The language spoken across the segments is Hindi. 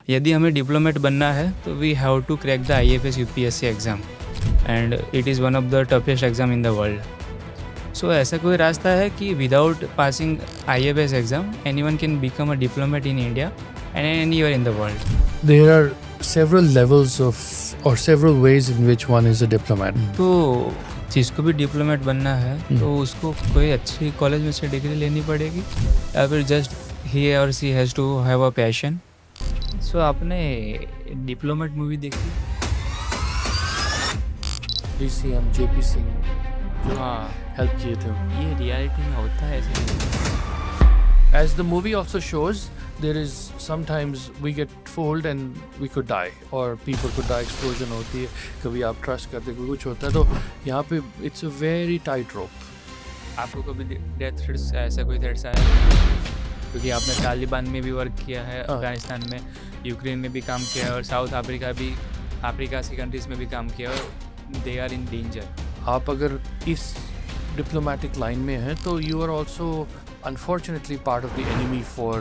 यदि हमें डिप्लोमेट बनना है तो we have to crack the IFS UPSC exam and it is one of the toughest exam in the world. So ऐसा कोई रास्ता है कि without passing IFS exam anyone can become a diplomat in India and anywhere in the world? There are several levels of or several ways in which one is a diplomat. तो जिसको भी डिप्लोमेट बनना है तो उसको कोई अच्छी कॉलेज में से डिग्री लेनी पड़ेगी या फिर जस्ट ही और she has to have a passion. So आपने डिप्लोमेट मूवी देखी? DCM JP सिंह जो हाँ, हेल्प किए थे. ये रियलिटी में होता है ऐसे? As the movie also shows, there is sometimes we get fooled and we could die or people could die. Explosion होती है, कभी आप ट्रस्ट करते कोई कुछ होता है, तो यहाँ पे it's a very tight rope. आपको कभी डेथ थ्रेट्स ऐसा कोई थ्रेट्स आया? क्योंकि आपने तालिबान में भी वर्क किया है, हाँ. अफगानिस्तान में, यूक्रेन में भी काम किया है और साउथ अफ्रीका की कंट्रीज़ में भी काम किया है और दे आर इन डेंजर. आप अगर इस डिप्लोमेटिक लाइन में हैं तो you are also unfortunately part of the enemy for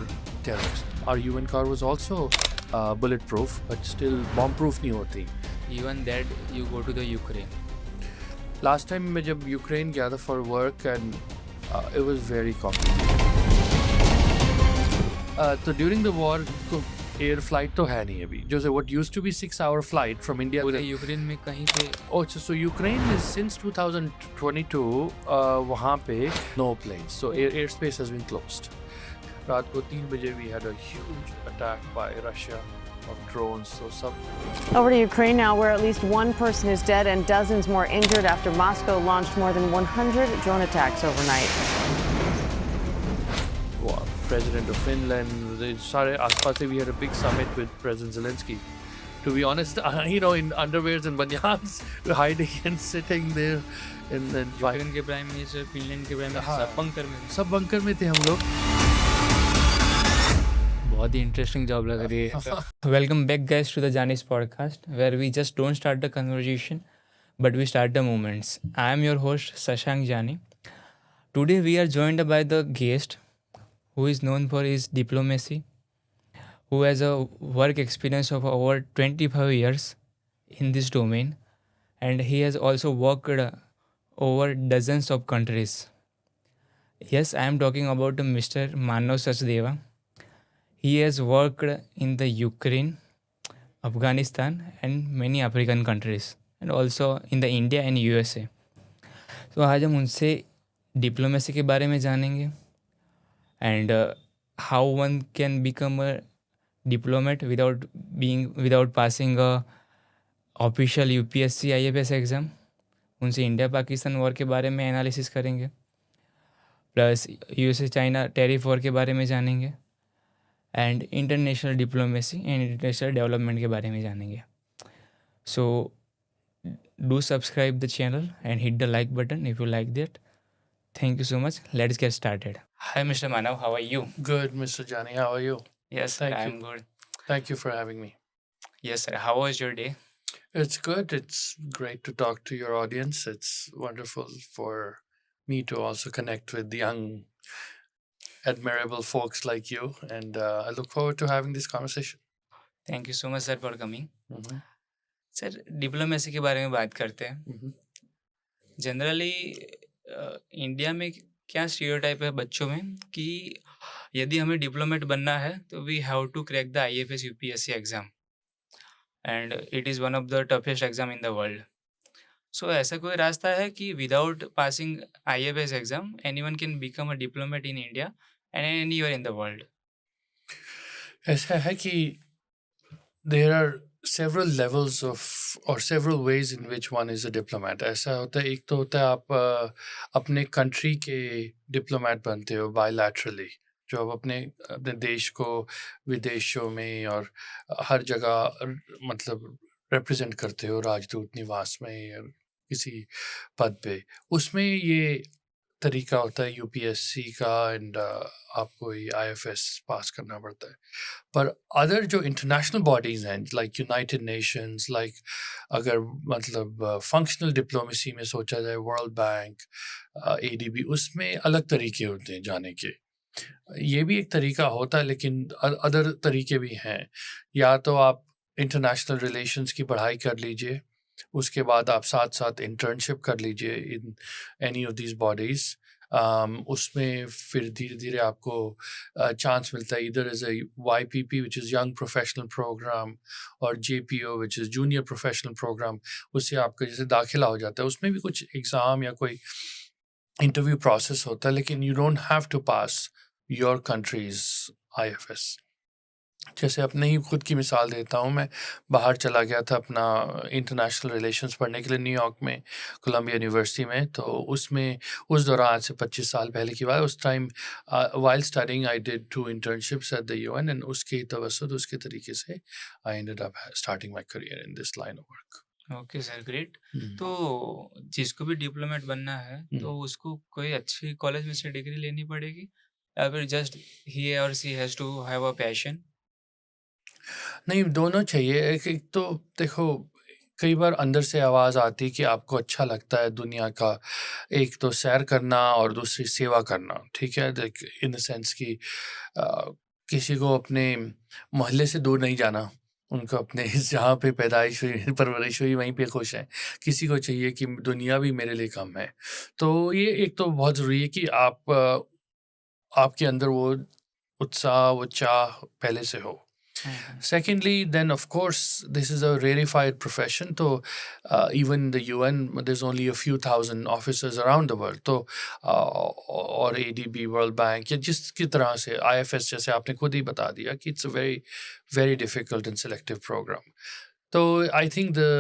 terrorists. Our UN car was also bulletproof, but still bomb-proof नहीं होती. Even that you go to the Ukraine. Last time मैं जब यूक्रेन गया था for work and it was very complicated. तो during the war तो एयर फ्लाइट तो है नहीं अभी. जो what used to be 6-hour flight from India. Ukraine में कहीं पे Oh, so Ukraine is since 2022 वहाँ पे no planes. So airspace has been closed. रात को 3 बजे we had a huge attack by Russia of drones. So सब Over to Ukraine now, where at least one person is dead and dozens more injured after Moscow launched more than 100 drone attacks overnight. President of Finland, सारे आसपास से we had a big summit with President Zelensky. To be honest, in underwears and banyans, hiding and sitting there and then Ukraine के प्राइम मिनिस्टर, फिनलैंड के प्राइम मिनिस्टर सब बंकर में. सब बंकर में थे हम लोग. बहुत ही इंटरेस्टिंग जॉब लग रही है. Welcome back guys to the Jani's podcast where we just don't start the conversation but we start the moments. I am your host Shashank Jani. Today we are joined by the guest who is known for his diplomacy, who has a work experience of over 25 years in this domain, and he has also worked over dozens of countries. Yes, I am talking about Mr. Manav Sachdeva. He has worked in the Ukraine, Afghanistan, and many African countries, and also in the India and USA. तो आज हम उनसे डिप्लोमेसी के बारे में जानेंगे and how one can become a diplomat without passing a official UPSC IFS exam. उनसे इंडिया पाकिस्तान वॉर के बारे में एनालिसिस करेंगे, plus USA China tariff war के बारे में जानेंगे and international diplomacy and international development के बारे में जानेंगे. So do subscribe the channel and hit the like button if you like that. Thank you so much. Let's get started. Hi, Mr. Manav. How are you? Good, Mr. Jani. How are you? Yes, sir. Thank I'm you. good. Thank you for having me. Yes, sir. How was your day? It's good. It's great to talk to your audience. It's wonderful for me to also connect with young, admirable folks like you. And I look forward to having this conversation. Thank you so much, sir, for coming. Mhm. Sir, diplomacy के बारे में बात करते हैं. Mhm. जनरली इंडिया में क्या स्टीरियोटाइप है बच्चों में कि यदि हमें डिप्लोमेट बनना है तो we have to crack the IFS UPSC exam and it is one of the toughest exam in the world. So ऐसा कोई रास्ता है कि without passing IFS exam anyone can become a diplomat in India and anywhere in the world? ऐसा है कि there are several levels of or several ways in which one is a diplomat. ऐसा होता है, एक तो होता है आप अपने कंट्री के डिप्लोमेट बनते हो bilaterally, जो आप अपने अपने देश को विदेशों में और हर जगह मतलब रिप्रेजेंट करते हो, राजदूत निवास में या किसी पद पे. उसमें ये तरीका होता है UPSC का एंड आपको ये IFS पास करना पड़ता है. पर अदर जो इंटरनेशनल बॉडीज़ हैं लाइक यूनाइटेड नेशंस, लाइक अगर मतलब फंक्शनल डिप्लोमेसी में सोचा जाए वर्ल्ड बैंक, ADB, उसमें अलग तरीके होते हैं जाने के. ये भी एक तरीका होता है, लेकिन अदर तरीके भी हैं। या तो आप इंटरनेशनल रिलेशंस की पढ़ाई कर लीजिए, उसके बाद आप साथ-साथ इंटर्नशिप कर लीजिए in any of these bodies. उसमें फिर धीरे-धीरे आपको चांस मिलता है, either as a YPP which is young professional programme, और JPO which is junior professional programme. उससे आपका जैसे दाखिला हो जाता है, उसमें भी कुछ एग्ज़ाम या कोई इंटरव्यू प्रोसेस होता है, लेकिन you don't have to pass your countries IFS। जैसे अपने ही खुद की मिसाल देता हूँ, मैं बाहर चला गया था अपना इंटरनेशनल रिलेशंस पढ़ने के लिए न्यूयॉर्क में, कोलंबिया यूनिवर्सिटी में। तो उसमें उस दौरान आज से 25 साल पहले की बात, उस time while studying I did 2 internships at the UN, and उसके तवसुत उसके तरीके से I ended up starting my career in this line of work. Okay sir, great. तो जिसको भी डिप्लोमेट बनना है तो उसको कोई अच्छी कॉलेज में से डिग्री लेनी पड़ेगी, या फिर जस्ट ही और she has to have a passion? नहीं, दोनों चाहिए। एक तो देखो, कई बार अंदर से आवाज़ आती है कि आपको अच्छा लगता है दुनिया का, एक तो सैर करना और दूसरी सेवा करना, ठीक है? लाइक इन द सेंस कि किसी को अपने मोहल्ले से दूर नहीं जाना, उनको अपने जहाँ पे पैदाइश हुई, परवरिश हुई, वहीं पे खुश हैं। किसी को चाहिए कि दुनिया भी मेरे लिए कम है। तो ये एक तो बहुत ज़रूरी है कि आपके अंदर वो उत्साह, वो चाह पहले से हो। Secondly, then of course, this is a rarefied profession. So, even in the UN, there's only a few thousand officers around the world. तो और ADB, World Bank, या जिसकी तरह से IFS, जैसे आपने खुद ही बता दिया कि it's a very, very difficult and selective program. तो I think the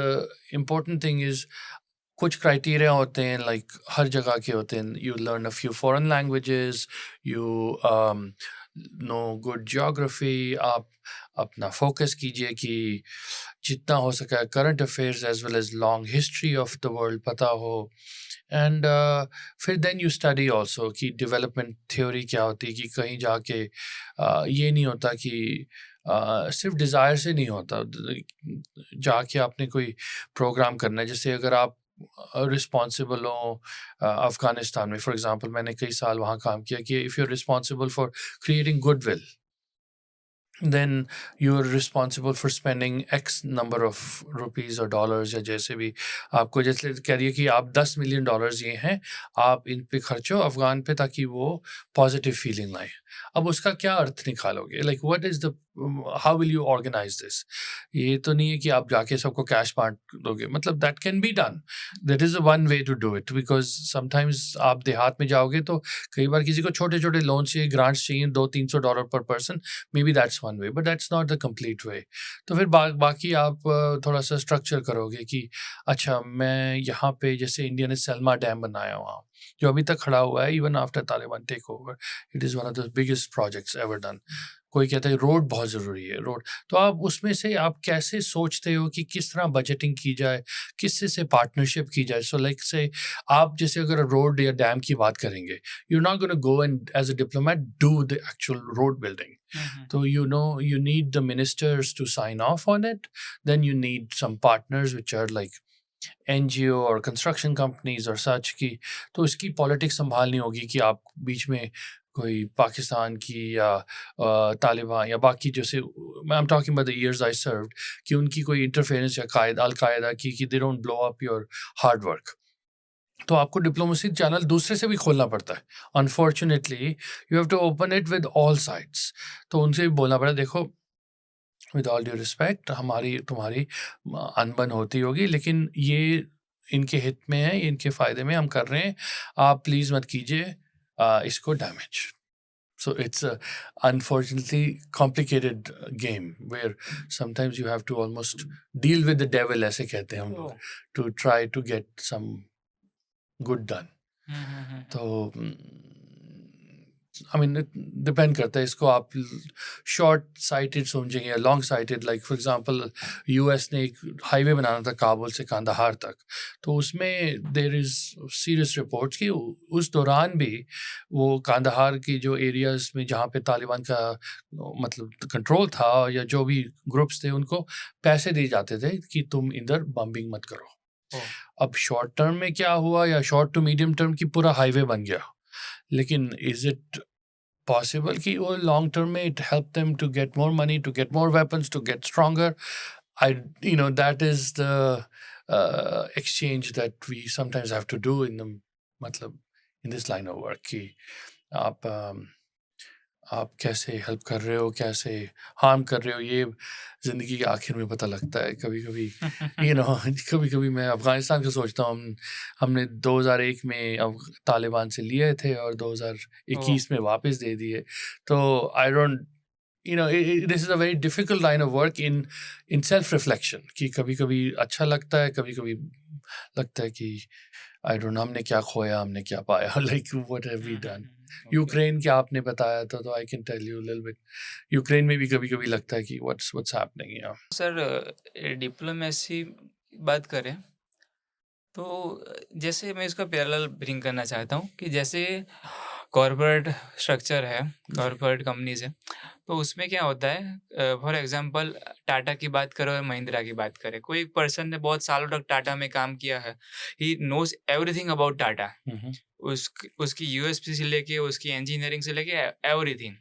important thing is, कुछ क्राइटेरिया होते हैं, लाइक हर जगह के होते हैं। You learn a few foreign languages, you know good geography. आप अपना फोकस कीजिए कि जितना हो सके current affairs as well as long history of the world पता हो। एंड फिर देन यू स्टडी ऑल्सो कि डेवलपमेंट थ्योरी क्या होती है, कि कहीं जाके ये नहीं होता कि सिर्फ डिज़ायर से नहीं होता, जाके आपने कोई प्रोग्राम करना है। जैसे अगर आप रिस्पॉन्सिबल हो अफ़गानिस्तान में, फॉर एग्ज़ाम्पल, मैंने कई साल वहाँ काम किया, कि if you are responsible for creating goodwill, then you are responsible for spending X number of rupees or dollars, या जैसे भी आपको, जैसे कह रही है कि आप $10 मिलियन ये हैं, आप इन पे खर्चो अफ़गान पे, ताकि वो पॉजिटिव फीलिंग लाए। अब उसका क्या अर्थ निकालोगे? Like what is the, how will you organise this? ये तो नहीं है कि आप जाके सबको कैश बांट दोगे। मतलब that can be done, that is one way to do it, because sometimes आप देहात में जाओगे तो कई बार किसी को छोटे छोटे लोन चाहिए, ग्रांट्स चाहिए, $200-300 पर person, may be that's one way, but that's not the complete way. तो फिर बाकी आप थोड़ा सा स्ट्रक्चर करोगे कि अच्छा, मैं यहाँ पे, जैसे इंडिया ने सेल्मा डैम बनाया वहाँ, जो अभी तक खड़ा हुआ है, even after Taliban take over, it is one of the biggest projects ever done. कोई कहता है रोड बहुत ज़रूरी है, रोड। तो आप उसमें से आप कैसे सोचते हो कि किस तरह बजटिंग की जाए, किससे से पार्टनरशिप की जाए? सो लाइक से आप जैसे अगर रोड या डैम की बात करेंगे, you not gonna go and as a diplomat do the actual road building. So you need the ministers to sign off on it. Then you need some partners which are like NGO or construction companies or such की। तो इसकी पॉलिटिक्स संभालनी होगी कि आप बीच में कोई पाकिस्तान की या तालिबान या बाकी, जैसे I am talking about the years I served, कि उनकी कोई इंटरफेरेंस या अल-कायदा की, कि they don't blow up your hard work. तो आपको डिप्लोमेसी चैनल दूसरे से भी खोलना पड़ता है। Unfortunately you have to open it with all sides. तो उनसे भी बोलना पड़ा, देखो विद ऑल ड्यू रिस्पेक्ट, तुम्हारी अनबन होती होगी, लेकिन ये इनके हित में है, इनके फ़ायदे में हम कर रहे हैं, आप प्लीज़ मत कीजिए इसको damage. So it's a unfortunately complicated game where sometimes you have to almost deal with the devil, ऐसे कहते हैं हम लोग, to try to get some good done. तो आई मीन डिपेंड करता है, इसको आप शॉर्ट साइटेड समझेंगे या long sighted. Like for example US ने एक हाईवे बनाना था काबुल से कांदाहार तक, तो उसमें देयर इज़ सीरियस रिपोर्ट्स कि उस दौरान भी वो कांदाहार की जो एरियाज़ में जहाँ पे तालिबान का मतलब कंट्रोल था, या जो भी ग्रुप्स थे, उनको पैसे दिए जाते थे कि तुम इधर बम्बिंग मत करो। अब शॉर्ट टर्म में क्या हुआ, या शॉर्ट टू मीडियम टर्म की पूरा हाईवे बन गया, लेकिन इज इट possible कि वो long term में it help them to get more money, to get more weapons, to get stronger. That is the exchange that we sometimes have to do in this line of work कि आप कैसे हेल्प कर रहे हो, कैसे हार्म कर रहे हो, ये ज़िंदगी के आखिर में पता लगता है कभी कभी. कभी कभी मैं अफ़गानिस्तान का सोचता हूँ. हमने 2001 में अब तालिबान से लिए थे और 2021 में वापस दे दिए. तो I don't this is a very difficult line of work in self reflection कि कभी कभी अच्छा लगता है, कभी कभी लगता है कि आई डोंट नो हमने क्या खोया, हमने क्या पाया. Like what have we done. Ukraine के आपने बताया तो I can tell you little bit. Ukraine में भी कभी कभी लगता है कि what's happening here. Sir diplomacy बात करें तो जैसे मैं इसका पैरेलल ब्रिंग करना चाहता हूँ कि जैसे कॉर्पोरेट स्ट्रक्चर है, कॉर्पोरेट कंपनीज है, तो उसमें क्या होता है, फॉर एग्जांपल टाटा की बात करो या महिंद्रा की बात करें, कोई एक पर्सन ने बहुत सालों तक टाटा में काम किया है, he knows everything about Tata, उसकी यूएसपी से लेके उसकी इंजीनियरिंग से लेके एवरीथिंग.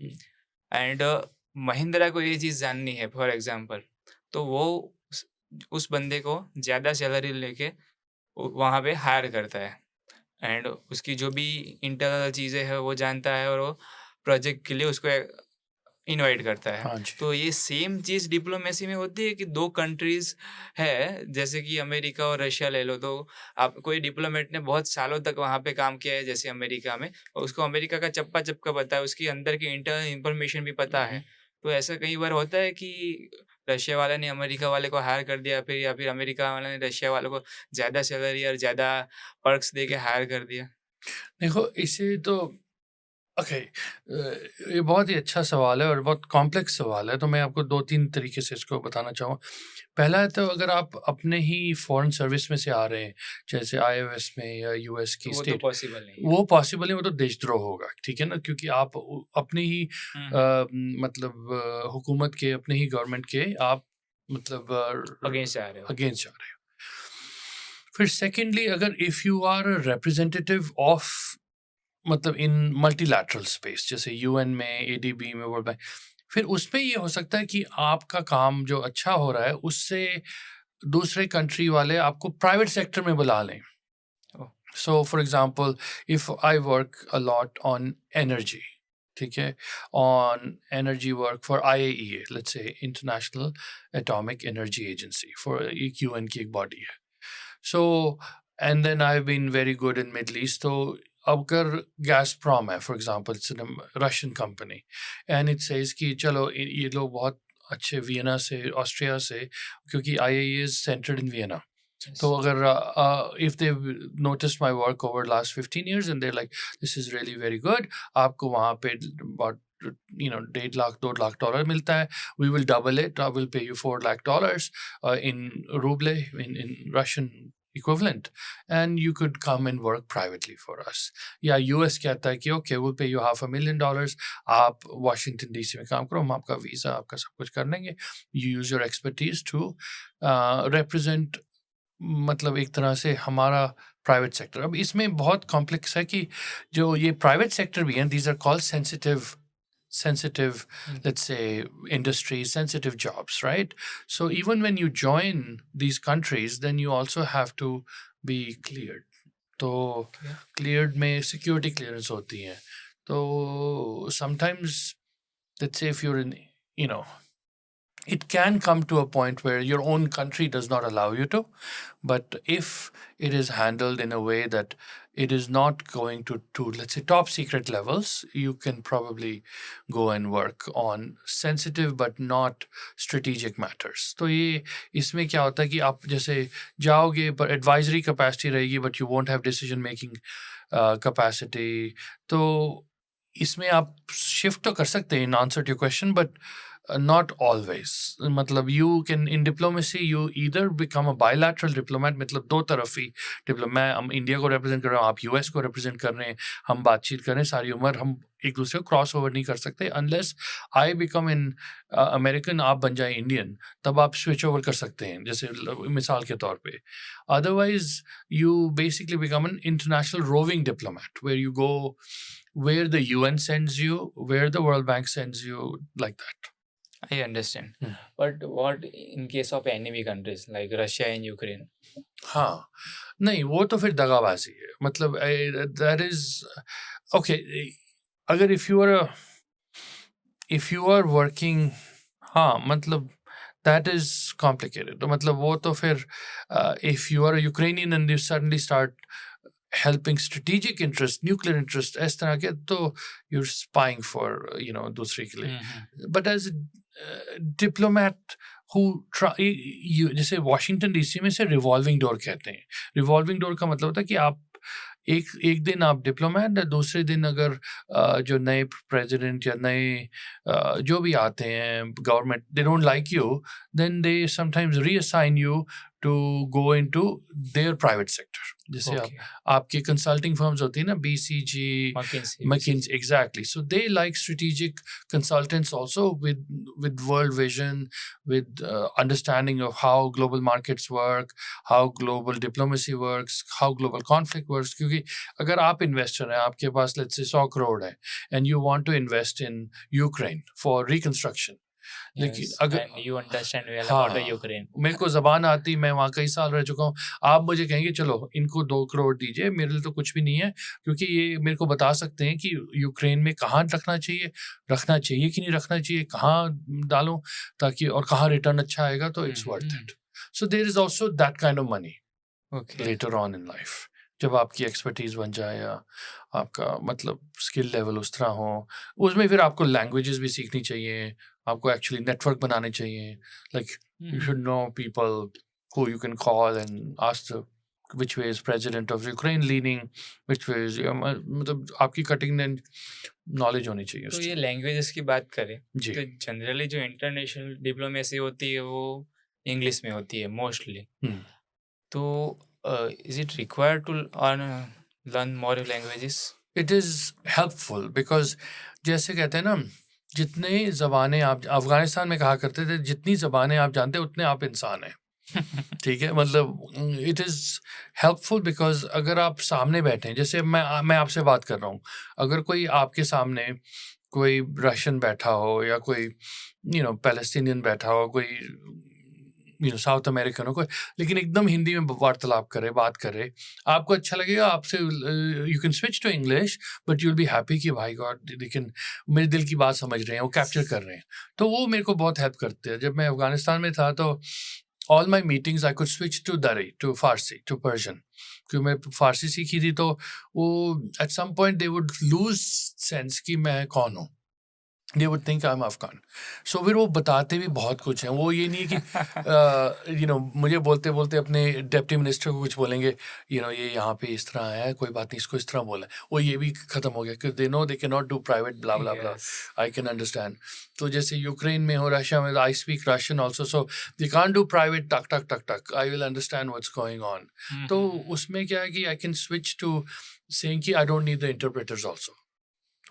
एंड महिंद्रा को ये चीज़ जाननी है फॉर एग्जांपल, तो वो उस बंदे को ज़्यादा सैलरी लेके वहाँ पे हायर करता है एंड उसकी जो भी इंटरनल चीज़ें हैं वो जानता है और वो प्रोजेक्ट के लिए उसको इनवाइट करता है. हाँ जी. तो ये सेम चीज़ डिप्लोमेसी में होती है कि दो कंट्रीज़ है, जैसे कि अमेरिका और रशिया ले लो, तो आप कोई डिप्लोमेट ने बहुत सालों तक वहाँ पे काम किया है जैसे अमेरिका में, और उसको अमेरिका का चप्पा चप्पा पता है, उसकी अंदर की इंटरनल इंफॉर्मेशन भी पता है. तो ऐसा कई बार होता है कि रशिया वाले ने अमेरिका वाले को हायर कर दिया फिर, या फिर अमेरिका वाले ने रशिया वाले को ज़्यादा सैलरी और ज़्यादा पर्क्स दे के हायर कर दिया. देखो इसे तो ओके, ये बहुत ही अच्छा सवाल है और बहुत कॉम्प्लेक्स सवाल है. तो मैं आपको 2-3 तरीके से इसको बताना चाहूँगा. पहला है तो अगर आप अपने ही फॉरेन सर्विस में से आ रहे हैं, जैसे IFS में या US की वो तो स्टेट, पॉसिबल नहीं है. वो पॉसिबल है, वो तो देशद्रोह होगा. ठीक है ना, क्योंकि आप अपनी ही हुकूमत के, अपने ही गवर्नमेंट के आप अगेंस्ट आ रहे हो. अगेंस्ट जा रहे हो. फिर सेकेंडली, अगर if you are a representative of in multilateral space, जैसे UN में, ADB में, वर्ल्ड बैंक, फिर उसमें ये हो सकता है कि आपका काम जो अच्छा हो रहा है उससे दूसरे कंट्री वाले आपको प्राइवेट सेक्टर में बुला लें. So for example, if I work a lot on energy, ठीक है, on energy work for IAEA, let's say international atomic energy agency, for एक UN की एक बॉडी है. So and then I have been very good in Middle East. तो अगर गैसप्रॉम है for example, it's Russian company, and it says कि चलो ये लोग बहुत अच्छे वियना से, ऑस्ट्रिया से, क्योंकि IAEA is centred in Vienna. तो अगर if they notice my work over last 15 years and they like this is really very good, आपको वहाँ पे about $1.5 lakh $2 lakh मिलता है. We will double it. I will pay you $4 lakh in ruble, in Russian equivalent, and you could come and work privately for us. या US कहता है कि okay, we'll pay you $500,000. आप Washington DC में काम करो, हम आपका वीज़ा, आपका सब कुछ कर लेंगे. You use your expertise to represent, एक तरह से हमारा प्राइवेट सेक्टर. अब इसमें बहुत कॉम्प्लेक्स है कि जो ये प्राइवेट सेक्टर भी हैं, these are called sensitive, let's say, industries, sensitive jobs, right? So even when you join these countries, then you also have to be cleared. तो cleared में security clearance होती है. तो sometimes, let's say if you're in, it can come to a point where your own country does not allow you to, but if it is handled in a way that it is not going to let's say top secret levels, you can probably go and work on sensitive but not strategic matters. तो ये इसमें क्या होता है कि आप जैसे जाओगे पर advisory capacity रहेगी, but you won't have decision making capacity. तो इसमें आप shift तो कर सकते हैं in answer to your question, but not always. मतलब you can in diplomacy you either become a bilateral diplomat, मतलब दो तरफी डिप्लोमेट, मैं हम इंडिया को रिप्रेजेंट कर रहा हूँ, आप यूएस को रिप्रेजेंट कर रहे हैं, हम बातचीत कर रहे हैं सारी उम्र, हम एक दूसरे को क्रॉस ओवर नहीं कर सकते unless I become in American, आप बन जाए इंडियन, तब आप स्विच ओवर कर सकते हैं, जैसे मिसाल के तौर पे. Otherwise you basically become an international roving diplomat where you go where the UN sends you, where the World Bank sends you, like that. I understand. Hmm. But what in case of enemy countries like Russia and Ukraine? हाँ, नहीं वो तो फिर दगाबाजी है, मतलब that is okay. अगर if you are working, हाँ मतलब that is complicated. तो मतलब वो तो फिर if you are a Ukrainian and you suddenly start helping strategic interest, nuclear interest, इस तरह के, तो you're spying for दूसरे के लिए. But as a diplomat who जैसे वॉशिंगटन डीसी में से रिवॉल्विंग डोर कहते हैं. रिवॉल्विंग डोर का मतलब होता है कि आप एक दिन आप डिप्लोमेट, दूसरे दिन अगर जो नए प्रेसिडेंट या नए जो भी आते हैं government, they don't like you, then they sometimes reassign you to go into their private sector. जैसे Okay. आपकी consulting firms होती है ना, BCG, McKinsey, exactly. So they like strategic consultants also with world vision, with understanding of how global markets work, how global diplomacy works, how global conflict works. क्योंकि अगर आप investor हैं, आपके पास let's say 100 crore है, and you want to invest in Ukraine for reconstruction. लेकिन अगर and you understand well about the हाँ, Ukraine. मेरे को जबान आती, मैं वहाँ कई साल रह चुका हूँ, आप मुझे कहेंगे चलो इनको 2 करोड़ दीजिए, मेरे लिए तो कुछ भी नहीं है, क्योंकि ये मेरे को बता सकते हैं कि यूक्रेन में कहाँ रखना चाहिए कि नहीं रखना चाहिए, कहाँ डालूं ताकि, और कहाँ रिटर्न अच्छा आएगा, तो it's worth it. So there is also that kind of money later on in life, जब आपकी एक्सपर्टीज बन जाए या आपका मतलब स्किल लेवल उस तरह हो, उसमें फिर आपको लैंग्वेजेस भी सीखनी चाहिए, आपको एक्चुअली नेटवर्क बनाने चाहिए. Like you should know people who you can call and ask which way is president of Ukraine leaning, which way is मतलब आपकी कटिंग नॉलेज होनी चाहिए. तो ये लैंग्वेजेस की बात करें जी. तो जनरली जो इंटरनेशनल डिप्लोमेसी होती है वो इंग्लिश में होती है मोस्टली. तो is it required to learn more languages? It is helpful because जैसे कहते हैं ना, जितने ज़बानें आप, अफगानिस्तान में कहा करते थे, जितनी ज़बानें आप जानते हैं उतने आप इंसान हैं. ठीक है, मतलब इट इज़ हेल्पफुल बिकॉज अगर आप सामने बैठे हैं, जैसे मैं आपसे बात कर रहा हूँ, अगर कोई आपके सामने कोई रशियन बैठा हो या कोई पैलेस्टीनियन बैठा हो, कोई साउथ अमेरिकन हो कोई, लेकिन एकदम हिंदी में वार्तालाप करे, बात करे, आपको अच्छा लगेगा, आपसे you can switch to English but you will be happy कि भाई गॉड, लेकिन मेरे दिल की बात समझ रहे हैं, वो कैप्चर कर रहे हैं. तो वो मेरे को बहुत हेल्प करते हैं. जब मैं अफगानिस्तान में था तो all my meetings I could switch to Dari, to Farsi, to Persian, क्योंकि मैं फारसी सीखी थी. तो वो at some point they would lose sense कि मैं कौन हूँ. They would think I'm Afghan. So फिर वो बताते भी बहुत कुछ हैं. वो ये नहीं है कि मुझे बोलते बोलते अपने डिप्टी मिनिस्टर को कुछ बोलेंगे, ये यहाँ पे इस तरह आया है, कोई बात नहीं, इसको इस तरह बोला, वो ये भी ख़त्म हो गया, क्योंकि they know they cannot do private blah blah blah. I can understand. तो जैसे यूक्रेन में हो, रशिया में, I speak Russian also, so they can't do private tuck tuck tuck tuck. I will understand what's going on. तो उसमें क्या है कि I can switch to saying कि I don't need the interpreters also.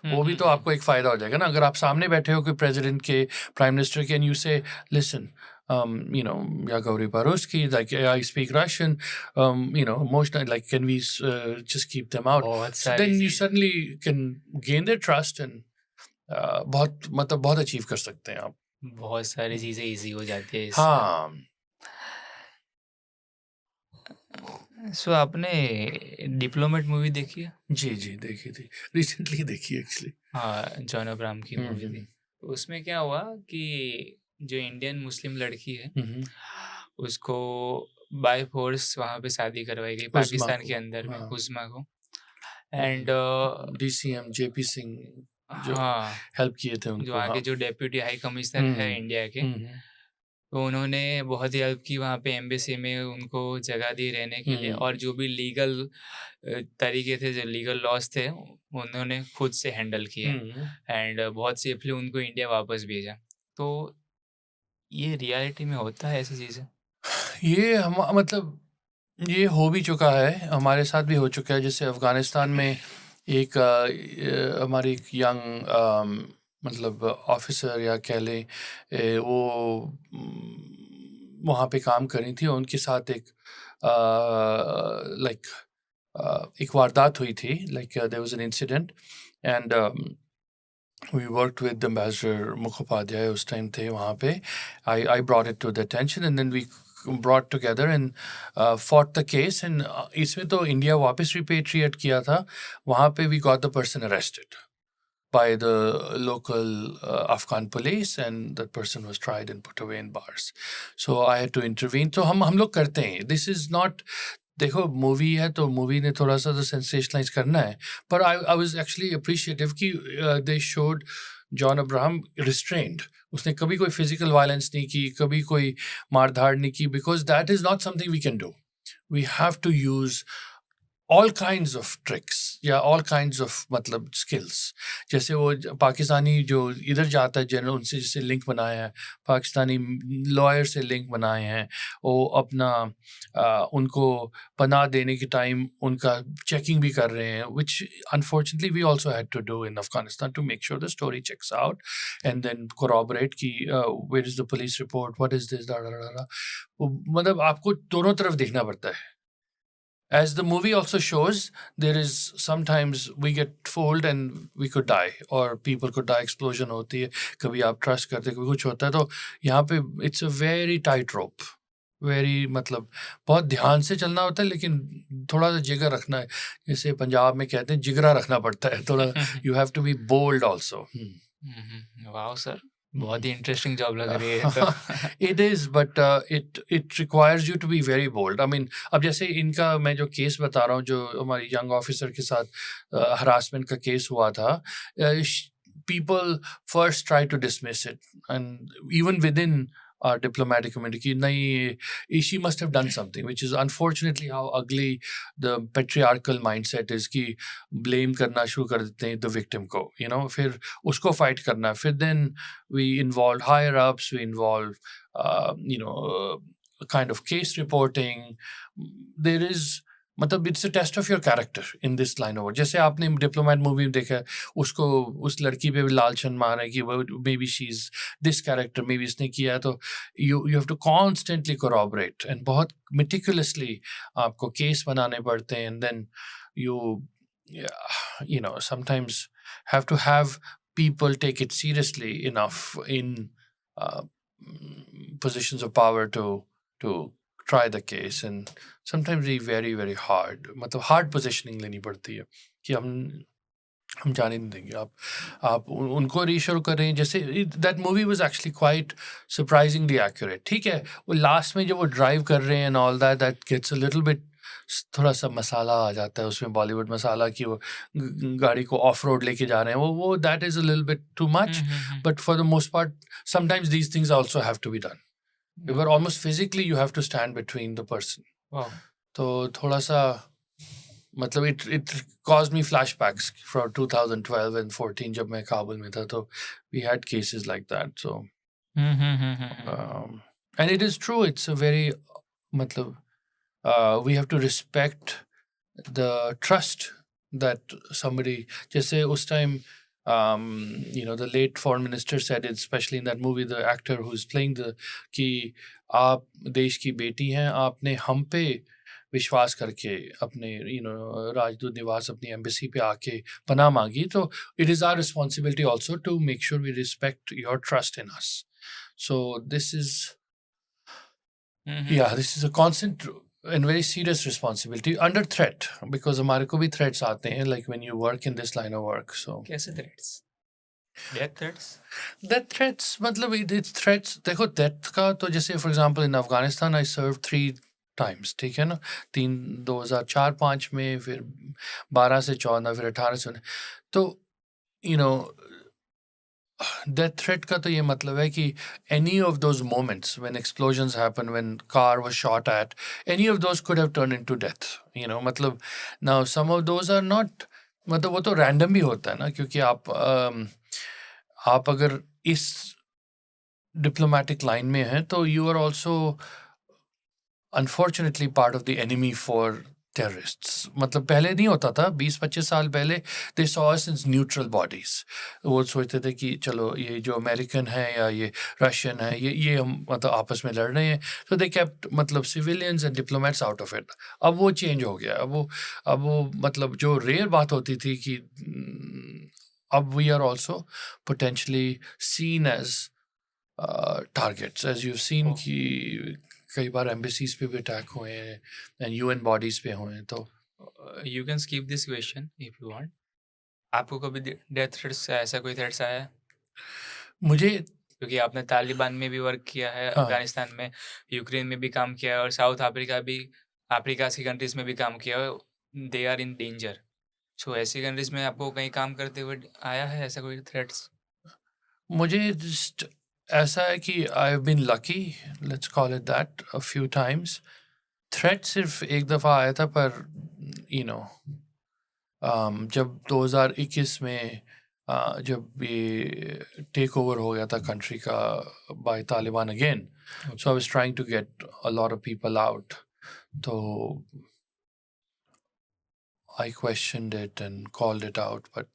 वो भी तो आपको एक फ़ायदा हो जाएगा ना, अगर आप सामने बैठे हो कोई प्रेसिडेंट के, प्राइम मिनिस्टर के, एंड यू से लिसन, या Gauri पारोस्की, like I speak Russian, emotional, like can we just keep them out? So then you suddenly can gain their trust and बहुत अचीव कर सकते हैं आप. बहुत सारी चीज़ें इजी हो जाती है. हाँ. सो आपने डिप्लोमेट मूवी देखी है? जी देखी थी, रिसेंटली देखी एक्चुअली. हाँ, जॉन अब्राहम की मूवी थी. उसमें क्या हुआ कि जो इंडियन मुस्लिम लड़की है उसको बाय फोर्स वहाँ पे शादी करवाई गई पाकिस्तान के अंदर में, उस्मा को. एंड DCM JP सिंह जो हेल्प किए थे उनको, जो आगे जो डेप्यूटी हाई कमिश्नर है इंडिया के, तो उन्होंने बहुत ही हेल्प की वहाँ पे एम्बेसी में, उनको जगह दी रहने के लिए, और जो भी लीगल तरीके थे, जो लीगल लॉस थे, उन्होंने खुद से हैंडल किए एंड बहुत सेफली उनको इंडिया वापस भेजा. तो ये रियलिटी में होता है ऐसी चीज़ें? ये हम मतलब ये हो भी चुका है, हमारे साथ भी हो चुका है। जैसे अफ़गानिस्तान में एक हमारी एक यंग मतलब ऑफ़िसर या कह लें वो वहाँ पे काम कर रही थी और उनके साथ एक लाइक एक वारदात हुई थी। Like there was an incident and we worked with Ambassador Mukhopadhyay उस टाइम थे वहाँ पे. I brought it to the attention and then we brought together and fought the case and इसमें तो इंडिया वापस repatriate किया था. वहाँ पे we got the person arrested by the local Afghan police and that person was tried and put away in bars. So I had to intervene. तो हम लोग करते हैं. This is not देखो मूवी है तो मूवी ने थोड़ा सा तो सेंसेशनलाइज करना है पर आई वाज एक्चुअली अप्रिशिएटिव कि they showed John Abraham restrained. उसने कभी कोई फिजिकल वायलेंस नहीं की, कभी कोई मारधाड़ नहीं की, because that is not something we can do. We have to use all kinds of tricks या all kinds of मतलब skills. जैसे वो पाकिस्तानी जो इधर जाता है जनरल उनसे जैसे लिंक बनाया है, पाकिस्तानी लॉयर से लिंक बनाए हैं, वो अपना उनको पनाह देने के टाइम उनका चेकिंग भी कर रहे हैं, which unfortunately we also had to do in Afghanistan to make sure the story checks out and then corroborate कि where is the police report, what is this, मतलब आपको दोनों तरफ देखना पड़ता है. As the movie also shows, there is sometimes we get fooled and we could die or people could die. Explosion होती है, कभी आप trust करते, कभी कुछ होता है. तो यहाँ पे it's a very tight rope. Very मतलब बहुत ध्यान से चलना होता है, लेकिन थोड़ा सा जिगर रखना है. जैसे पंजाब में कहते हैं जिगरा रखना पड़ता है थोड़ा. You have to be bold also. Wow sir, बहुत ही इंटरेस्टिंग जॉब लग रही है तो. It is, but it requires you to be very bold. I mean, अब जैसे इनका मैं जो केस बता रहा हूँ, जो हमारी यंग ऑफिसर के साथ हरासमेंट का केस हुआ था, people first try to dismiss it, and even within our diplomatic community कि नहीं, she must have done something, which is unfortunately how ugly the patriarchal mindset is कि blame करना शुरू कर देते हैं the victim को, you know, फिर उसको fight करना, फिर then we involved higher ups, we involved a kind of case reporting. There is मतलब it's a test of your character in this line over. जैसे आपने डिप्लोमेट मूवी में देखा, उसको उस लड़की पे भी लालचन मार है कि वो may be she is this character, may be इसने किया है. तो you have to constantly corroborate and बहुत मेटिकुलसली आपको केस बनाने पड़ते हैं. And then you know sometimes have to have people take it seriously enough in positions of power to try the case, and sometimes we very very hard मतलब hard positioning लेनी पड़ती है कि हम जाने नहीं देंगे, आप उनको रीशोर कर रहे हैं. जैसे that movie was actually quite surprisingly accurate. ठीक है, वो लास्ट में जब वो ड्राइव कर रहे हैं and all that gets a little bit, थोड़ा सा मसाला आ जाता है उसमें, बॉलीवुड मसाला, कि वो गाड़ी को ऑफ रोड लेके जा रहे हैं, वो that is a little bit too much. But for the most part sometimes these things also have to be done. Where almost physically you have to stand between the person. Wow. तो थोड़ा सा मतलब it caused me flashbacks from 2012 and 14 जब मैं काबुल में था. तो we had cases like that. So and it is true, it's a very मतलब we have to respect the trust that somebody, जैसे उस time the late foreign minister said it, especially in that movie, the actor who's playing कि आप देश की बेटी हैं, आपने हम पे विश्वास करके अपने राजदूत निवास, अपनी एम्बेसी पे आके पनाह मांगी. तो it is our responsibility also to make sure we respect your trust in us. So this is this is a constant and very serious responsibility under threat, because हमारे को भी threats आते हैं, like when you work in this line of work. So कैसे threats? Death threats? Death threats मतलब it's threats. देखो death का तो जैसे for example in Afghanistan I served 3 times, ठीक है ना, 2004-5 में, फिर 12 से 14, फिर 18 से 19. तो death threat का तो ये मतलब है कि any of those moments when explosions happen, when car was shot at, any of those could have turned into death. मतलब now some of those are not, मतलब वो तो random भी होता है ना, क्योंकि आप अगर इस डिप्लोमेटिक लाइन में हैं तो you are also unfortunately part of the enemy for terrorists. मतलब पहले नहीं होता था, 20-25 साल पहले they saw us as neutral bodies. वो सोचते थे कि चलो ये जो अमेरिकन है या ये रशियन है ये हम मतलब आपस में लड़ रहे हैं. तो दे केप्ट मतलब civilians and diplomats out of it. अब वो चेंज हो गया. अब वो मतलब जो रेयर बात होती थी कि अब we are also potentially seen as targets. As you seen कि कई बार एम्बेसीज पे भी अटैक हुए हैं एंड यूएन बॉडीज पे हुए हैं. तो you can skip this question if you want. आपको कभी डेथ थ्रेट्स ऐसा कोई थ्रेट्स आया है? मुझे क्योंकि आपने तालिबान में भी वर्क किया है, हाँ. अफगानिस्तान में, यूक्रेन में भी काम किया है और साउथ अफ्रीका की कंट्रीज में भी काम किया है. They are in danger. सो ऐसी कंट्रीज में आपको कहीं काम करते हुए आया है ऐसा कोई थ्रेट्स? मुझे just ऐसा है कि I have been lucky, let's call it that, a few times. Threat सिर्फ एक दफ़ा आया था पर यू नो जब 2021 में जब ये टेक ओवर हो गया था कंट्री का by Taliban again. So I was trying to get a lot of people out. तो I questioned it and called it out, but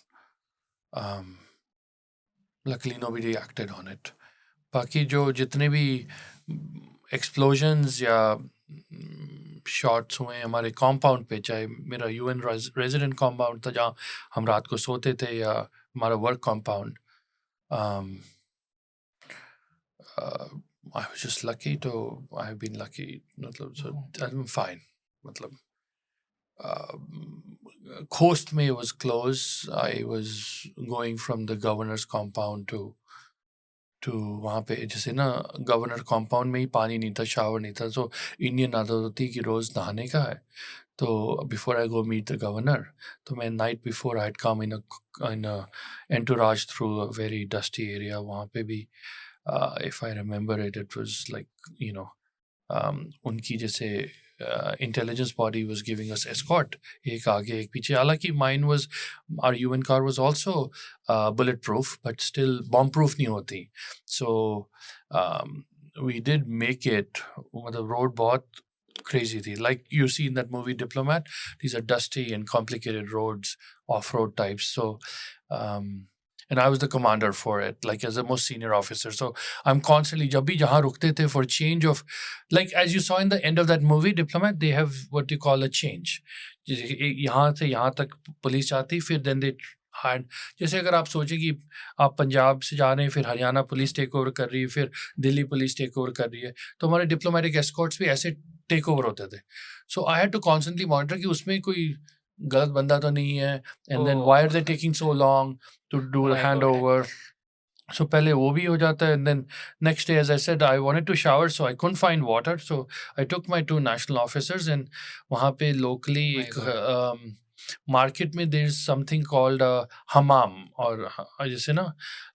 luckily nobody acted on it. बाकी जो जितने भी एक्सप्लोजन्स या शॉट्स हुए हमारे कॉम्पाउंड पे, चाहे मेरा यूएन रेजिडेंट कॉम्पाउंड था जहाँ हम रात को सोते थे, या हमारा work compound, I was just lucky to I have been lucky. मतलब so I'm fine. मतलब Khost में was close. I was going from the governor's compound to वहाँ पे, जैसे ना गवर्नर कंपाउंड में ही पानी नहीं था, शावर नहीं था. सो इंडियन आदत होती कि रोज़ नहाने का है. तो before I go meet the governor, तो मैं night before I had come in a entourage through a very dusty area. वहाँ पे भी if I remember it was like you know उनकी जैसे intelligence body was giving us escort, एक आगे एक पीछे. हालांकि mine was, our UN car was also bullet proof, but still bomb proof नहीं होती. So we did make it. मतलब रोड बहुत crazy थी, like you see in that movie Diplomat. These are dusty and complicated roads, off-road types. So and I was the commander for it, like as the most senior officer. So I'm constantly, jab bhi jahan rukte the for change of, like as you saw in the end of that movie Diplomat, they have what you call a change. यहाँ से यहाँ तक पुलिस आती, फिर then they had, जैसे अगर आप सोचें कि आप पंजाब से जा रहे हैं, फिर हरियाणा पुलिस टेक ओवर कर रही है, फिर दिल्ली पुलिस टेक ओवर कर रही है, तो हमारे डिप्लोमेटिक एस्कॉर्ट्स भी ऐसे टेक ओवर होते थे. So I had to constantly monitor कि उसमें कोई गलत बंदा तो नहीं है, and then why are they taking so long to do the hand over. So पहले वो भी हो जाता है, and then next day as I said I wanted to shower, so I couldn't find water. So I took my 2 national officers, and वहाँ पे लोकली एक मार्केट में देयर इज समथिंग कॉल्ड हमाम, और जैसे ना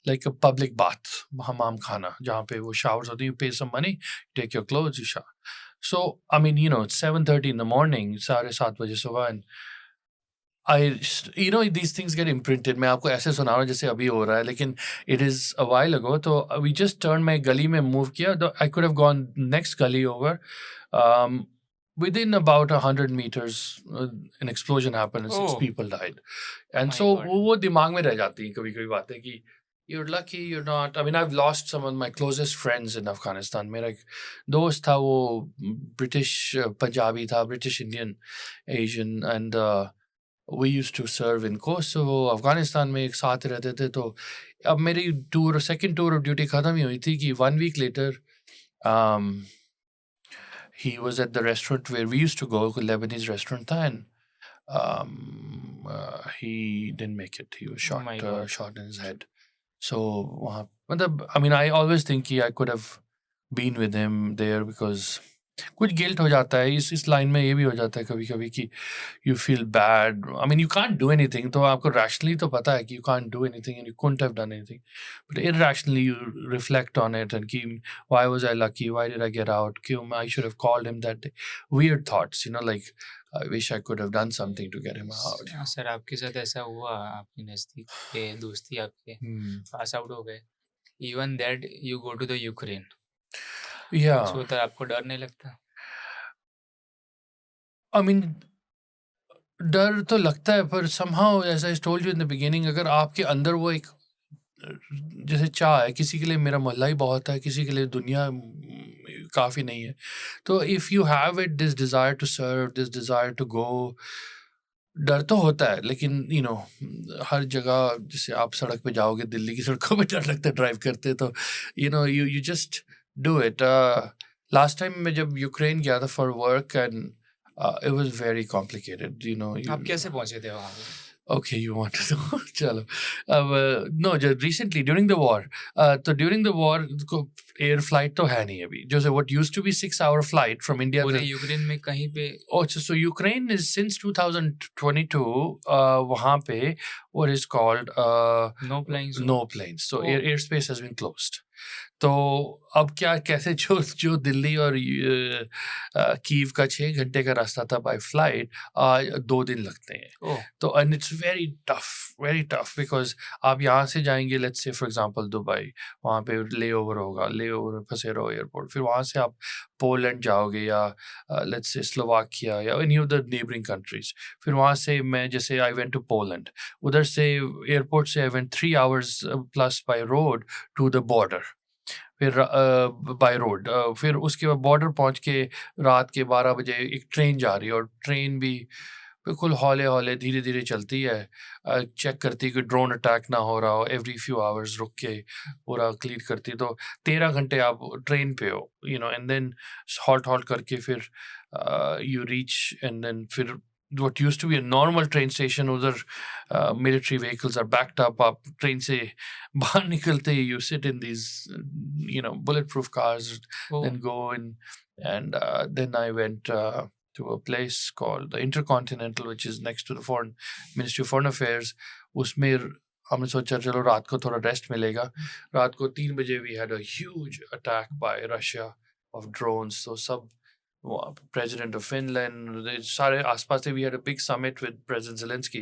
लाइक अ पब्लिक बाथ, हमाम खाना, जहाँ पे वो शावर्स होती है. You pay some money, take your clothes, you shower. So, I mean, it's 7:30 in the morning, 7:30 बजे सुबह, and these things get imprinted. मैं आपको ऐसे सुना रहा हूँ जैसे अभी हो रहा है, लेकिन it is a while ago. तो we just turned, मैं गली में move किया, I could have gone next gully over. Within about 100 meters, an explosion happened and 6 people died. And so वो दिमाग में रह जाती हैं कभी-कभी बातें कि you're lucky, you're not. I mean, I've lost some of my closest friends in Afghanistan. मेरा एक दोस्त था, वो British पंजाबी था, British Indian Asian, and we used to serve in Kosovo, Afghanistan में एक साथ रहते थे. तो अब मेरी second tour of duty खत्म ही हुई थी कि 1 week later he was at the restaurant where we used to go, Lebanese restaurant था, and he didn't make it. He was shot in his head. So I mean, I always think I could have been with him there, because कुछ गिल्ट हो जाता है इस लाइन में. ये भी हो जाता है कभी कभी कि you feel bad. I mean, you can't do anything. तो आपको रैशनली तो पता है कि you can't do anything and you couldn't have done anything, but irrationally you reflect on it and कि why was I lucky, why did I get out, क्यों I should have called him that day. Weird thoughts, like I wish I could have done something to get him out. Sir, आपके साथ ऐसा हुआ? आपके नज़दीक के दोस्ती आपके पास आउट हो गए? Even that you go to the Ukraine, या कुछ होता है आपको डर नहीं लगता? आई मीन डर तो लगता है, पर somehow as I told you in the beginning, अगर आपके अंदर वो एक जैसे चाह है, किसी के लिए मेरा मोहल्ला ही बहुत है, किसी के लिए दुनिया काफ़ी नहीं है, तो if you have it this desire to serve, this desire to go, डर तो होता है, लेकिन हर जगह जैसे आप सड़क पे जाओगे, दिल्ली की सड़कों पे डर लगता है ड्राइव करते, तो you just do it. Last time मैं जब यूक्रेन गया था for work, and it was very complicated, आप कैसे पहुंचे थे वहाँ पे? Okay, you want to know? चलो, अब no, just recently during the war, तो during the war air flight तो है नहीं अभी, जैसे what used to be 6-hour flight from India पूरे to, यूक्रेन में कहीं पे so Ukraine is since 2022 वहाँ पे what is called no flying zone? no planes, so Oh. airspace has been closed. तो अब क्या कैसे जो दिल्ली और कीव का 6 घंटे का रास्ता था बाय फ्लाइट, 2 दिन लगते हैं। ओह, तो and it's very tough because आप यहाँ से जाएंगे, let's say for example Dubai, वहाँ पे ले ओवर होगा, ले ओवर फंसे रहो एयरपोर्ट, फिर वहाँ से आप पोलैंड जाओगे या लेट्स से स्लोवाकिया या any of the neighbouring countries, फिर वहाँ से मैं जैसे आई वेंट टू पोलैंड, उधर से एयरपोर्ट से I went 3 hours plus by road to the border, फिर बाय रोड, फिर उसके बाद बॉर्डर पहुंच के रात के 12 बजे एक ट्रेन जा रही है, और ट्रेन भी बिल्कुल हौले हौले धीरे धीरे चलती है, चेक करती है कि ड्रोन अटैक ना हो रहा हो, एवरी फ्यू आवर्स रुक के पूरा क्लीन करती है, तो 13 घंटे आप ट्रेन पे हो, एंड देन हॉल्ट करके फिर यू रीच, एंड देन फिर what used to be a normal train station, उधर military vehicles are backed up, आप ट्रेन से बाहर निकलते ही you sit in these bulletproof cars, oh, then go in, and then I went to a place called the Intercontinental, which is next to the foreign Ministry of Foreign Affairs. उसमें हमने सोचा चलो रात को थोड़ा रेस्ट मिलेगा, रात को 3 बजे we had a huge attack by Russia of drones, तो सब President of Finland, सारे आसपास से, we had a big summit with President Zelensky,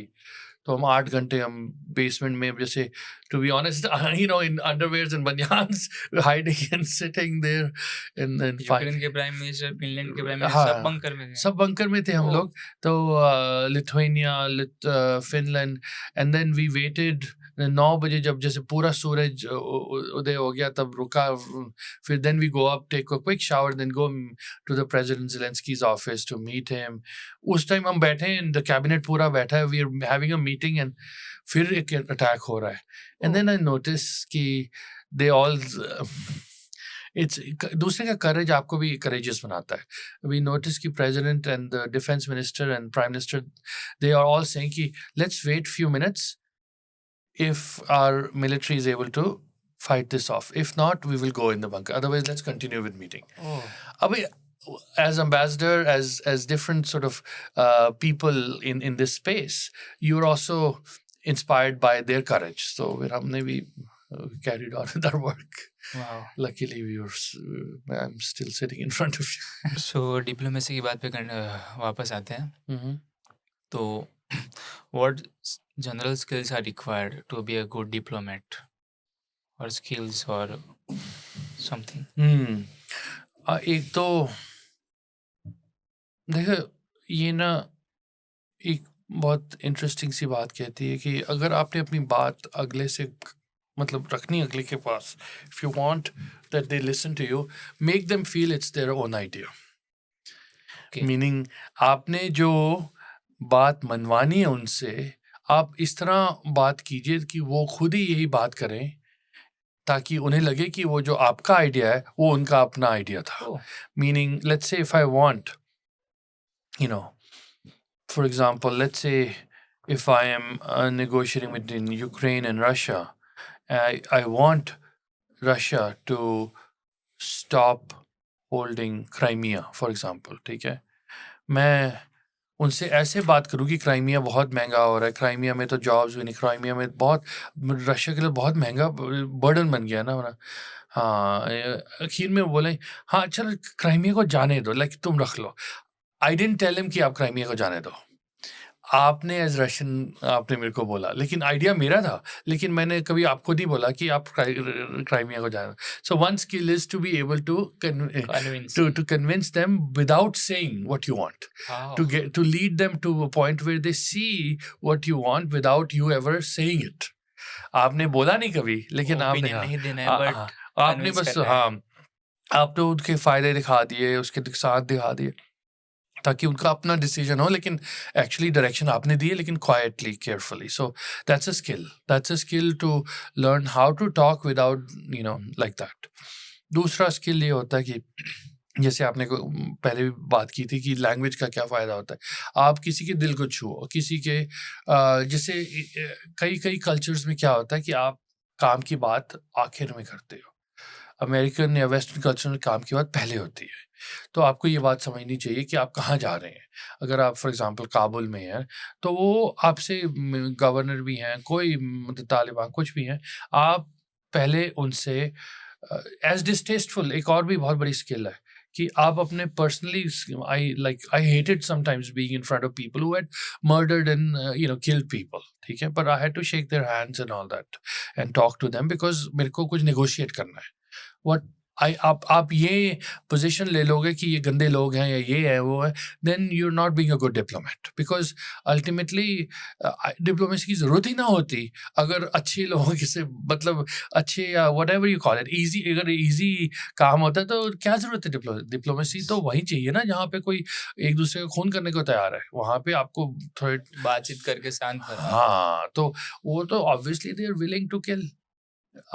तो हम 8 घंटे हम बेसमेंट में जैसे, to be honest, in underwears and banyans, hiding and sitting there, and then Ukraine के प्राइम मिनिस्टर, फिनलैंड के प्राइम मिनिस्टर हाँ, सब बंकर में थे? सब बंकर में थे हम ओह। लोग, तो Lithuania, Finland, and then we waited 9 बजे जब जैसे पूरा सूरज उदय हो गया तब रुका, फिर then we go up, take a quick shower, then go to the president Zelensky's office to meet him. उस टाइम हम बैठे हैं, द कैबिनेट पूरा बैठा है, we are having a meeting, and फिर एक अटैक हो रहा है, एंड देन आई नोटिस कि दे ऑल इट्स दूसरे का करेज आपको भी करेजियस बनाता है। वी नोटिस कि president and the defence minister and prime minister, they are all saying कि let's wait few minutes, if our military is able to fight this off, if not we will go in the bunker, otherwise let's continue with meeting. Oh, Abhi, as ambassador, as different sort of people in this space, you're also inspired by their courage, so humne bhi carried on with our work. Wow. Luckily I'm still sitting in front of you. So diplomacy की बात पे वापस आते हैं, Mm-hmm. तो what general skills are required to be a good diplomat, or skills or something? एक तो देखो, ये ना एक बहुत इंटरेस्टिंग सी बात कहती है कि अगर आपने अपनी बात अगले से मतलब रखनी अगले के पास, if you want that they listen to you, make them feel it's their own idea. Okay. Meaning आपने जो बात मनवानी है उनसे, आप इस तरह बात कीजिए कि वो खुद ही यही बात करें, ताकि उन्हें लगे कि वो जो आपका आइडिया है वो उनका अपना आइडिया था। ओह, Meaning, let's say if I want, for example, let's say if I am negotiating between Ukraine and Russia, I want Russia to stop holding Crimea, for example, ठीक है, मैं उनसे ऐसे बात करूँ कि क्राइमिया बहुत महंगा हो रहा है, क्राइमिया में तो जॉब्स भी नहीं, क्राइमिया में बहुत रशिया के लिए बहुत महंगा बर्डन बन गया ना। हाँ, आखिर में बोले हाँ चल क्राइमिया को जाने दो, लाइक तुम रख लो। आई डिडंट टेल हिम कि आप क्राइमिया को जाने दो, आपने एज रशियन आपने मेरे को बोला, लेकिन आइडिया मेरा था, लेकिन मैंने कभी आपको नहीं बोला कि आप क्राइमिया को जाना। So one skill is to be able to Convincing. to convince them without saying what you want, Oh. to lead them to a point where they see what you want without you ever saying it. आपने बोला नहीं कभी, लेकिन आपने Opinion नहीं देना है, हाँ, but हाँ, आपने convince बस करना है. हाँ आपने उनके फायदे दिखा दिए, उसके नुकसान दिखा दिए, ताकि उनका अपना डिसीजन हो, लेकिन एक्चुअली डायरेक्शन आपने दी है, लेकिन quietly carefully. So that's a skill to learn how to talk without like that. दूसरा स्किल ये होता है कि जैसे आपने पहले भी बात की थी कि लैंग्वेज का क्या फ़ायदा होता है. आप किसी के दिल को छुओ, किसी के जैसे कई कल्चर्स में क्या होता है कि आप काम की बात आखिर में करते हो. अमेरिकन या वेस्टर्न कल्चर में काम की बात पहले होती है. तो आपको ये बात समझनी चाहिए कि आप कहाँ जा रहे हैं. अगर आप फॉर एग्जांपल काबुल में हैं, तो वो आपसे गवर्नर भी हैं, कोई मतलब तालिबान कुछ भी हैं, आप पहले उनसे एज डिस्टेस्टफुल. एक और भी बहुत बड़ी स्किल है कि आप अपने personally I hated sometimes being in front of people who had murdered and killed people. ठीक है, पर I had to shake their hands and all that and talk to them, because मेरे को कुछ नेगोशिएट करना है. व्हाट आप ये पोजीशन ले लोगे कि ये गंदे लोग हैं या ये है वो है, then you are not being a good diplomat, because ultimately diplomacy की ज़रूरत ही ना होती अगर अच्छे लोगों के से मतलब अच्छे या what ever you call it easy. अगर ईजी काम होता है तो क्या ज़रूरत है डिप्लोमेसी. तो वही चाहिए ना जहाँ पे कोई एक दूसरे का खून करने को तैयार है, वहाँ पे आपको थोड़े बातचीत करके शांत करना. हाँ, तो वो तो obviously they are willing to kill.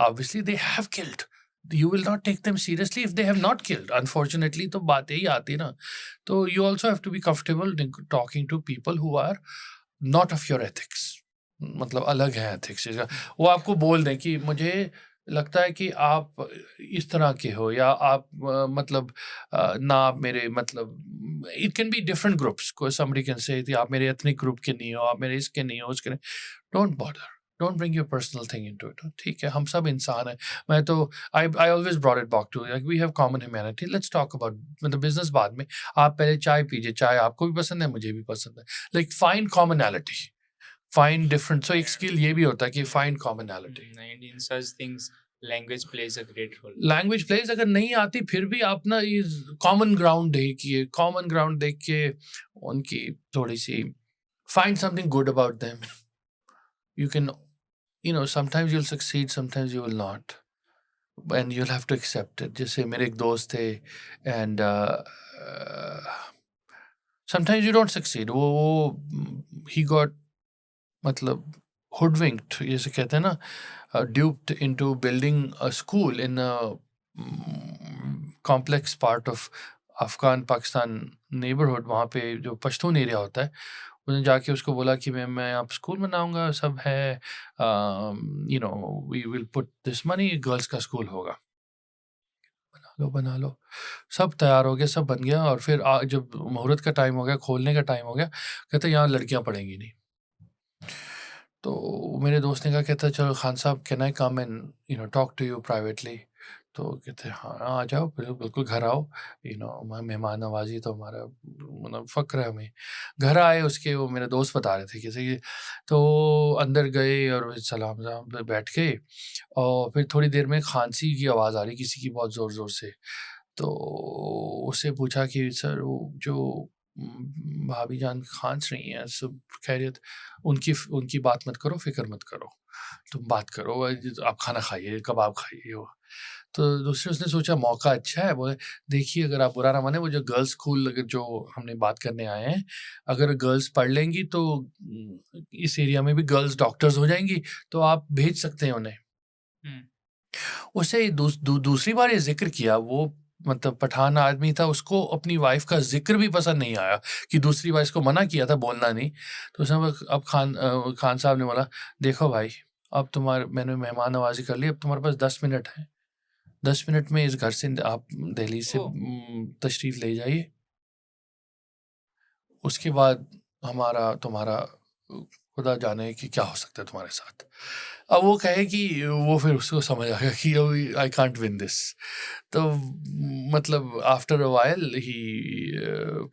Obviously they have killed. You will not take them seriously if they have not killed. Unfortunately, तो बातें ही आती ना. तो you also have to be comfortable talking to people who are not of your ethics. मतलब अलग है ethics. वो आपको बोल दें कि मुझे लगता है कि आप इस तरह के हो, या आप मतलब ना आप मेरे मतलब it can be different groups. Somebody can say कि आप मेरे ethnic group के नहीं हो, आप मेरे इसके नहीं हो, उसके नहीं. Don't bother. Don't bring your personal thing into it. ठीक है, हम सब इंसान हैं. मैं तो I always brought it back to like we have common humanity. Let's talk about मतलब business बाद में. आप पहले चाय पीजिए, चाय आपको भी पसंद है, मुझे भी पसंद है. Like find commonality, find different. So एक skill ये भी होता है कि find commonality. And in such things, language plays a great role. Language plays अगर नहीं आती फिर भी आप ना ये common ground देखिए, common ground देख के उनकी थोड़ी सी find something good about them. You can sometimes you'll succeed, sometimes you will not, and you'll have to accept it. जैसे मेरे एक दोस्त थे, and sometimes you don't succeed. वो he got मतलब hoodwinked, जैसे कहते हैं ना, duped into building a school in a complex part of Afghan Pakistan neighborhood. वहाँ पे जो पश्तून एरिया होता है, उसने जाके उसको बोला कि मैं आप स्कूल बनाऊंगा, सब है, we will put this money, girls का स्कूल होगा, बना लो. सब तैयार हो गया, सब बन गया, और फिर जब मुहूर्त का टाइम हो गया, खोलने का टाइम हो गया, कहते यहाँ लड़कियां पढ़ेंगी नहीं. तो मेरे दोस्त ने कहा, कहता चलो Khan Sahab, can I come and talk to you privately. तो कहते हाँ आ जाओ, बिल्कुल घर आओ. मेहमान नवाजी तो हमारा मतलब फ़क्र है हमें. घर आए, उसके वो मेरे दोस्त बता रहे थे कैसे. तो अंदर गए और सलाम पे बैठ गए, और फिर थोड़ी देर में खांसी की आवाज़ आ रही किसी की बहुत ज़ोर ज़ोर से. तो उससे पूछा कि सर वो जो भाभी जान खांस रही हैं, सब खैरियत? उनकी बात मत करो, फिक्र मत करो, तुम बात करो, आप खाना खाइए, कबाब खाइए. वो तो दूसरे उसने सोचा मौका अच्छा है, बोले देखिए अगर आप बुरा ना माने, वो जो गर्ल्स स्कूल जो हमने बात करने आए हैं, अगर गर्ल्स पढ़ लेंगी तो इस एरिया में भी गर्ल्स डॉक्टर्स हो जाएंगी, तो आप भेज सकते हैं उन्हें. उसे दूसरी बार ये जिक्र किया. वो मतलब पठान आदमी था, उसको अपनी वाइफ का जिक्र भी पसंद नहीं आया कि दूसरी बार इसको मना किया था बोलना नहीं. तो उसने अब खान साहब ने बोला, देखो भाई, अब मैंने मेहमान नवाजी कर ली, अब तुम्हारे पास 10 मिनट है. 10 मिनट में इस घर से आप दिल्ली से तशरीफ ले जाइए. उसके बाद तुम्हारा खुदा जाने कि क्या हो सकता है तुम्हारे साथ. अब वो कहे कि वो फिर उसको समझ आ गया कि आई कांट विन दिस, तो मतलब after a while he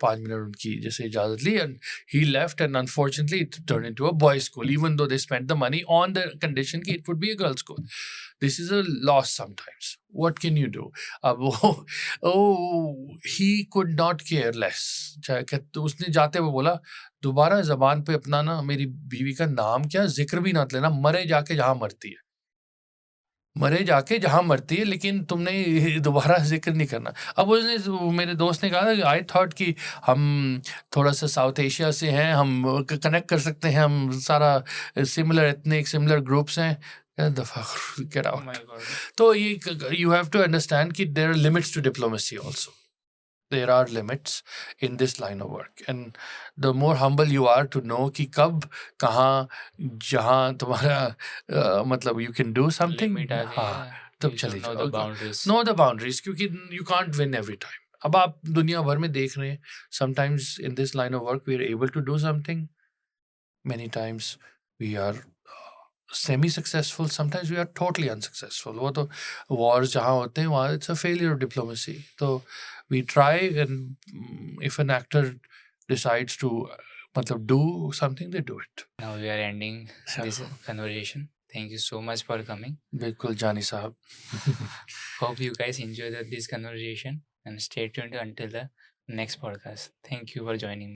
5 minute उनकी जैसे इजाज़त ली and he left and unfortunately it turn into a boys school even though they spent the money on the condition कि it would be a girls school. This is a loss sometimes. What can you do? अब वो he could not care less. चाहे तो उसने जाते हुए बोला दोबारा ज़बान पे अपना ना मेरी बीवी का नाम क्या जिक्र भी ना लेना, मरे जाके जहाँ मरती है, मरे जाके जहाँ मरती है, लेकिन तुमने दोबारा जिक्र नहीं करना. अब उसने मेरे दोस्त ने कहा आई थॉट कि हम थोड़ा सा साउथ एशिया से हैं, हम कनेक्ट कर सकते हैं, हम सारा सिमिलर एथनिक सिमिलर ग्रुप्स हैं. दफा get Oh out. my God. तो ये यू हैव टू अंडरस्टैंड कि there are limits to diplomacy also. There are limits in this line of work, and the more humble you are to know कि कब कहाँ जहाँ तुम्हारा मतलब you can do something, Limit आ गई हाँ है. तब You चले should know जाओ. the boundaries. Know the boundaries, क्योंकि you can't win every time. अब आप दुनिया भर में देख रहे हैं, sometimes in this line of work we are able to do something, many times we are semi-successful, sometimes we are totally unsuccessful. वो तो wars जहाँ होते हैं वहाँ it's a failure of diplomacy. तो we try, and if an actor decides to मतलब do something, they do it. Now we are ending this चलो, conversation. Thank you so much for coming. बिल्कुल जानी साहब. Hope you guys enjoyed this conversation and stay tuned until the next podcast. Thank you for joining me.